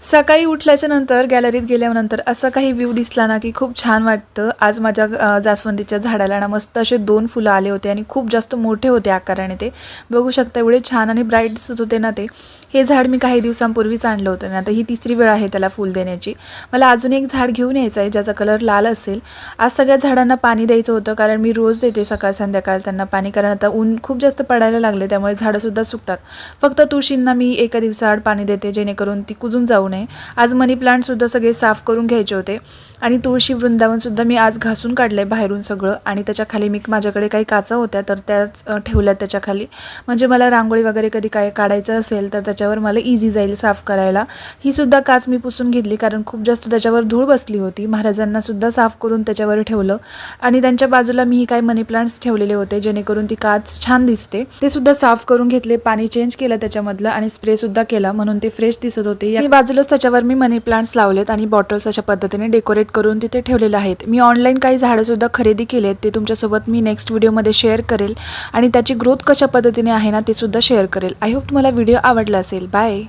सकाळी उठल्याच्या नंतर गॅलरीत गेल्यानंतर असा काही व्ह्यू दिसला ना, की खूप छान वाटतं. आज माझ्या जास्वंदीच्या झाडाला ना मस्त असे 2 फुलं आले होते आणि खूप जास्त मोठे होते आकाराने ते. बघू शकता एवढे छान आणि ब्राईट दिसत होते ना ते. हे झाड मी काही दिवसांपूर्वीच आणलं होतं आणि आता ही तिसरी वेळ आहे त्याला फूल देण्याची. मला अजून एक झाड घेऊन यायचं आहे ज्याचा कलर लाल असेल. आज सगळ्या झाडांना पाणी द्यायचं होतं कारण मी रोज देते सकाळ संध्याकाळ त्यांना पाणी, कारण आता ऊन खूप जास्त पडायला लागले त्यामुळे झाडंसुद्धा सुकतात. फक्त तुळशींना मी एका दिवसाआड पाणी देते जेणेकरून ती कुजून जाऊ नये. आज मनी प्लांटसुद्धा सगळे साफ करून घ्यायचे होते आणि तुळशी वृंदावनसुद्धा मी आज घासून काढलं आहे बाहेरून सगळं आणि त्याच्याखाली मी माझ्याकडे काही काचा होत्या तर त्याच ठेवल्यात त्याच्याखाली. म्हणजे मला रांगोळी वगैरे कधी काय काढायचं असेल तर त्याच्यावर मला इझी जाईल साफ करायला. ही सुद्धा काच मी पुसून घेतली कारण खूप जास्त त्याच्यावर धूळ बसली होती. महाराजांना सुद्धा साफ करून त्याच्यावर ठेवलं आणि त्यांच्या बाजूला मी काही मनी प्लांट्स ठेवलेले होते जेणेकरून ती काच छान दिसते. ते सुद्धा साफ करून घेतले, पाणी चेंज केलं त्याच्यामधलं आणि स्प्रे सुद्धा केला म्हणून ते फ्रेश दिसत होते. आणि बाजूलाच त्याच्यावर मी मनी प्लांट्स लावलेत आणि बॉटल्स अशा पद्धतीने डेकोरेट करून तिथे ठेवलेले आहेत. मी ऑनलाईन काही झाडंसुद्धा खरेदी केलेत, ते तुमच्यासोबत मी नेक्स्ट व्हिडिओमध्ये शेअर करेल आणि त्याची ग्रोथ कशा पद्धतीने आहे ना ते सुद्धा शेअर करेल. आय होप तुम्हाला व्हिडिओ आवडला असेल. बाय.